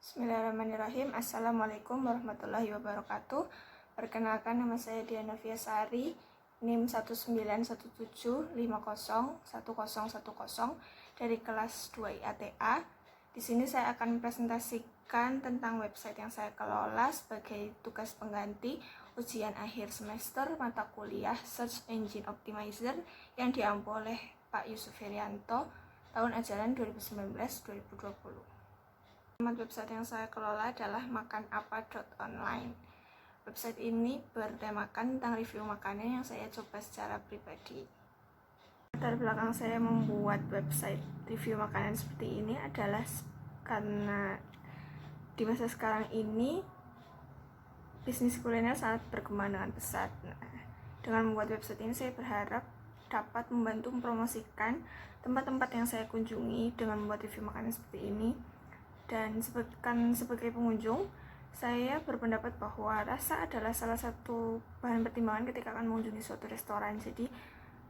Bismillahirrahmanirrahim. Assalamualaikum warahmatullahi wabarakatuh. Perkenalkan, nama saya Diana Viasari, NIM 19175010110 dari kelas 2 IATA. Di sini saya akan presentasikan tentang website yang saya kelola sebagai tugas pengganti ujian akhir semester mata kuliah Search Engine Optimizer yang diampu oleh Pak Yusuf Herianto tahun ajaran 2019-2020. Website yang saya kelola adalah makanapa.online. Website ini bertemakan tentang review makanan yang saya coba secara pribadi. Latar belakang saya membuat website review makanan seperti ini adalah karena di masa sekarang ini bisnis kuliner sangat berkembang dengan pesat. Dengan membuat website ini saya berharap dapat membantu mempromosikan tempat-tempat yang saya kunjungi dengan membuat review makanan seperti ini. Dan sebagai pengunjung, saya berpendapat bahwa rasa adalah salah satu bahan pertimbangan ketika akan mengunjungi suatu restoran. Jadi,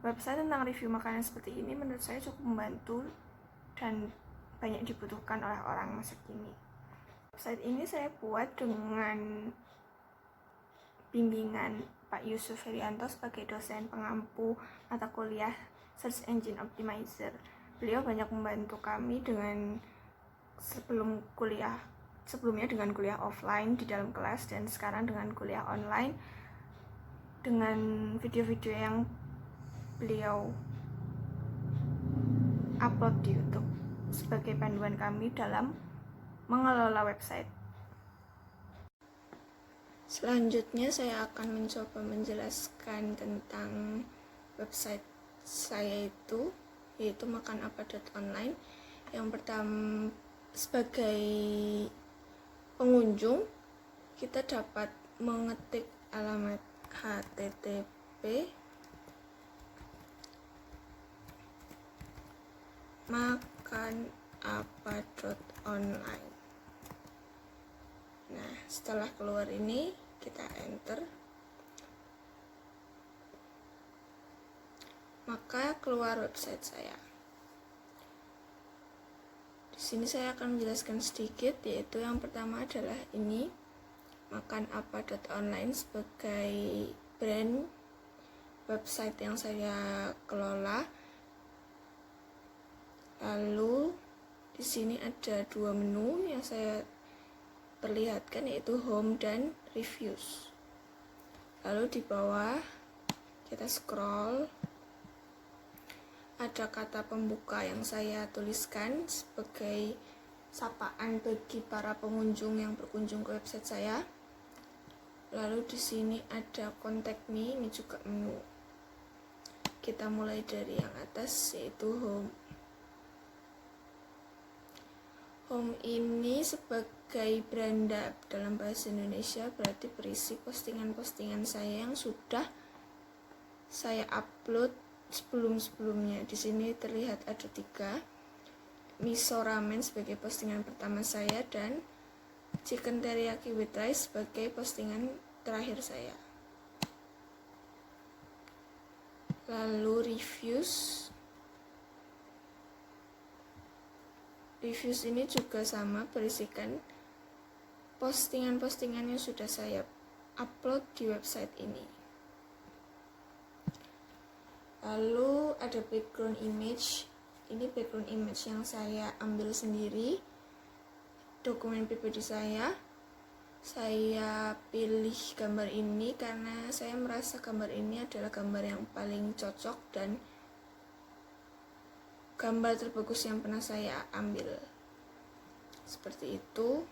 website tentang review makanan seperti ini menurut saya cukup membantu dan banyak dibutuhkan oleh orang masa kini. Website ini saya buat dengan bimbingan Pak Yusuf Herianto sebagai dosen pengampu mata kuliah Search Engine Optimizer. Beliau banyak membantu kami dengan sebelumnya dengan kuliah offline di dalam kelas, dan sekarang dengan kuliah online dengan video-video yang beliau upload di YouTube sebagai panduan kami dalam mengelola website. Selanjutnya saya akan mencoba menjelaskan tentang website saya yaitu makanapa.online. Yang pertama, sebagai pengunjung, kita dapat mengetik alamat http makanapa.online. Nah, setelah keluar ini kita enter, maka keluar website saya. Di sini saya akan menjelaskan sedikit, yaitu yang pertama adalah ini makanapa.online sebagai brand website yang saya kelola. Lalu di sini ada dua menu yang saya perlihatkan, yaitu home dan reviews. Lalu di bawah kita scroll, ada kata pembuka yang saya tuliskan sebagai sapaan bagi para pengunjung yang berkunjung ke website saya. Lalu di sini ada contact me, ini juga menu. Kita mulai dari yang atas, yaitu home. Home ini sebagai beranda dalam bahasa Indonesia, berarti berisi postingan-postingan saya yang sudah saya upload sebelumnya. Di sini terlihat ada 3, miso ramen sebagai postingan pertama saya, dan chicken teriyaki with rice sebagai postingan terakhir saya. Lalu reviews ini juga sama, berisikan postingan-postingan yang sudah saya upload di website ini. Lalu ada background image. Ini background image yang saya ambil sendiri, dokumen pribadi saya. Saya pilih gambar ini karena saya merasa gambar ini adalah gambar yang paling cocok dan gambar terbagus yang pernah saya ambil. Seperti itu.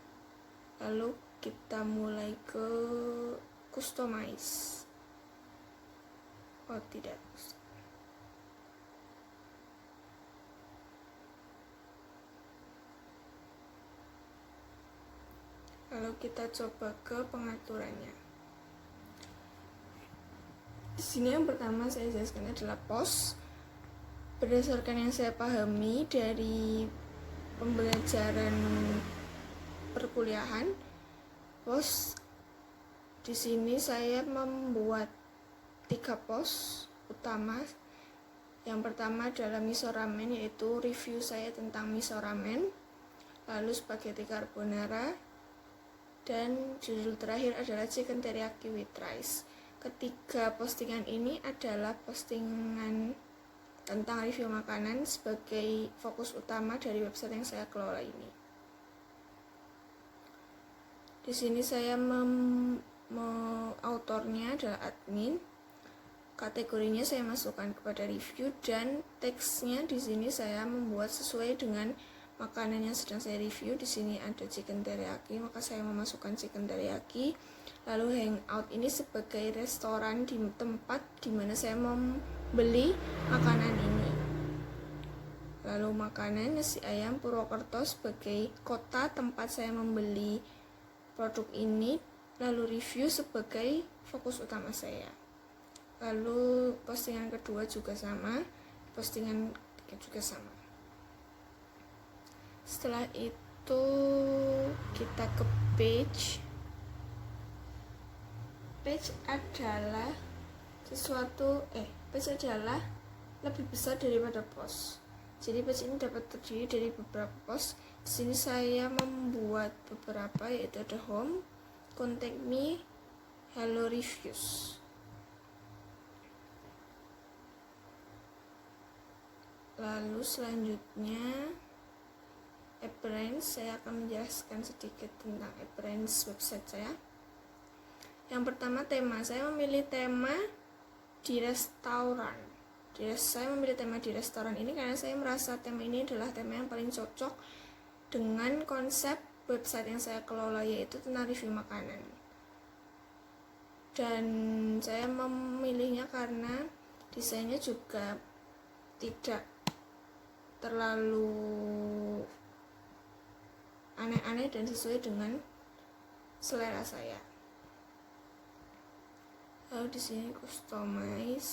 Lalu kita mulai ke customize. Oh, tidak. Lalu kita coba ke pengaturannya. Di sini yang pertama saya jelaskan adalah post. Berdasarkan yang saya pahami dari pembelajaran perkuliahan, post di sini saya membuat 3 post utama. Yang pertama adalah miso ramen, yaitu review saya tentang miso ramen. lalu spaghetti carbonara, dan judul terakhir adalah chicken teriyaki with rice. Ketiga postingan ini adalah postingan tentang review makanan sebagai fokus utama dari website yang saya kelola ini. Di sini saya autornya adalah admin. Kategorinya saya masukkan kepada review, dan teksnya di sini saya membuat sesuai dengan makanan yang sedang saya review. Di sini ada chicken teriyaki, maka saya memasukkan chicken teriyaki. Lalu hangout ini sebagai restoran di tempat di mana saya membeli makanan ini. Lalu makanan nasi ayam Purwokerto sebagai kota tempat saya membeli produk ini. Lalu review sebagai fokus utama saya. Lalu postingan kedua juga sama, postingan ketiga juga sama. Setelah itu kita ke page. Page adalah page adalah lebih besar daripada post. Jadi page ini dapat terdiri dari beberapa post. Di sini saya membuat beberapa, yaitu ada home, contact me, hello reviews. Lalu selanjutnya appearance, saya akan menjelaskan sedikit tentang appearance website saya. Yang pertama tema, saya memilih tema di restoran. Saya memilih tema di restoran ini karena saya merasa tema ini adalah tema yang paling cocok dengan konsep website yang saya kelola, yaitu tentang review makanan. Dan saya memilihnya karena desainnya juga tidak terlalu aneh-aneh dan sesuai dengan selera saya. Lalu di sini customize.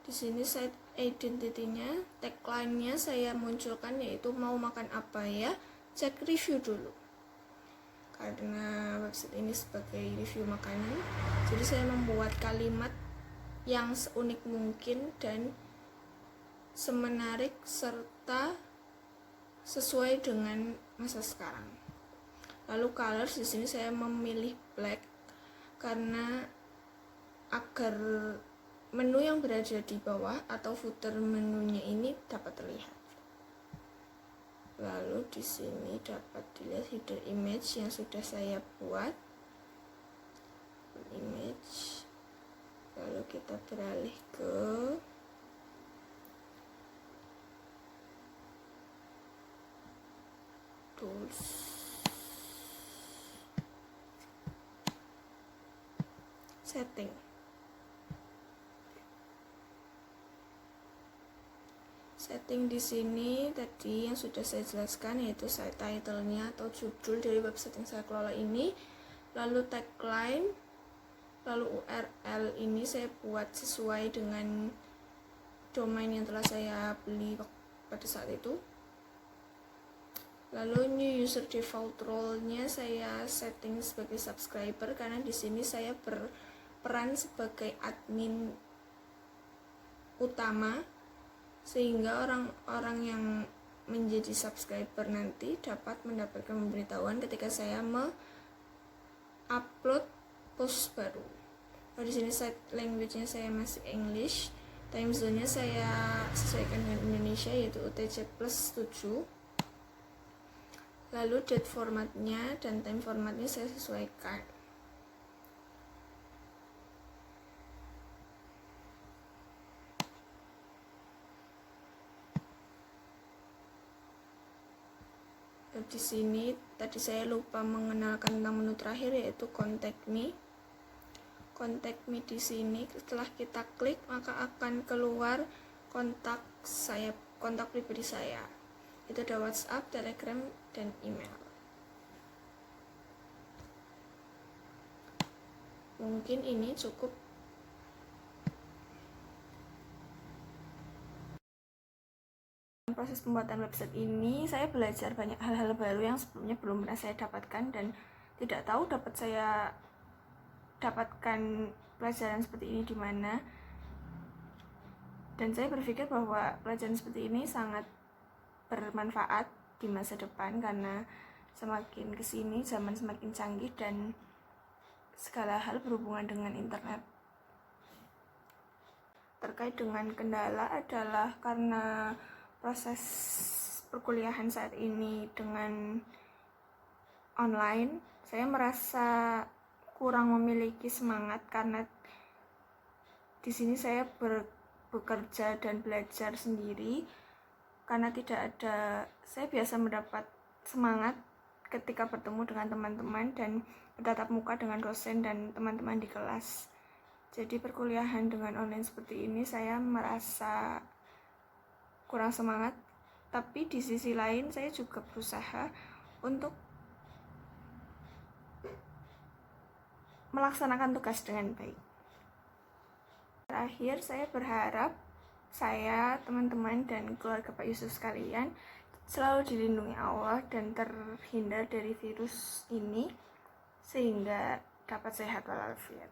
Di sini site identity-nya, tagline-nya saya munculkan, yaitu mau makan apa ya, cek review dulu. Karena website ini sebagai review makanan, jadi saya membuat kalimat yang seunik mungkin dan semenarik serta sesuai dengan masa sekarang. Lalu colors, di sini saya memilih black karena agar menu yang berada di bawah atau footer menunya ini dapat terlihat. Lalu di sini dapat dilihat header image yang sudah saya buat. Image. Lalu kita beralih ke tools. Setting. Setting di sini tadi yang sudah saya jelaskan, yaitu site title-nya atau judul dari website yang saya kelola ini, lalu tagline, lalu URL ini saya buat sesuai dengan domain yang telah saya beli pada saat itu. Lalu new user default role-nya saya setting sebagai subscriber karena di sini saya berperan sebagai admin utama, sehingga orang-orang yang menjadi subscriber nanti dapat mendapatkan pemberitahuan ketika saya upload post baru. Di sini site language-nya saya masih English, time zone-nya saya sesuaikan dengan Indonesia, yaitu UTC plus 7. Lalu date formatnya dan time formatnya saya sesuaikan. Di sini tadi saya lupa mengenalkan tentang menu terakhir, yaitu contact me. Contact me di sini setelah kita klik maka akan keluar kontak pribadi saya. Itu ada WhatsApp, Telegram, dan email. Mungkin ini cukup. Proses pembuatan website ini saya belajar banyak hal-hal baru yang sebelumnya belum pernah saya dapatkan dan tidak tahu dapat dapatkan pelajaran seperti ini di mana. Dan saya berpikir bahwa pelajaran seperti ini sangat bermanfaat di masa depan, karena semakin kesini zaman semakin canggih dan segala hal berhubungan dengan internet. Terkait dengan kendala adalah karena proses perkuliahan saat ini dengan online, saya merasa kurang memiliki semangat karena di sini saya bekerja dan belajar sendiri, karena saya biasa mendapat semangat ketika bertemu dengan teman-teman dan bertatap muka dengan dosen dan teman-teman di kelas. Jadi perkuliahan dengan online seperti ini saya merasa kurang semangat, tapi di sisi lain saya juga berusaha untuk melaksanakan tugas dengan baik. Terakhir, saya berharap saya, teman-teman, dan keluarga Pak Yusuf sekalian selalu dilindungi Allah dan terhindar dari virus ini sehingga dapat sehat walafiat.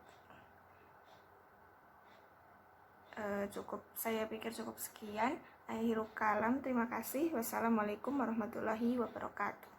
Saya pikir cukup sekian. Akhirul kalam, terima kasih. Wassalamualaikum warahmatullahi wabarakatuh.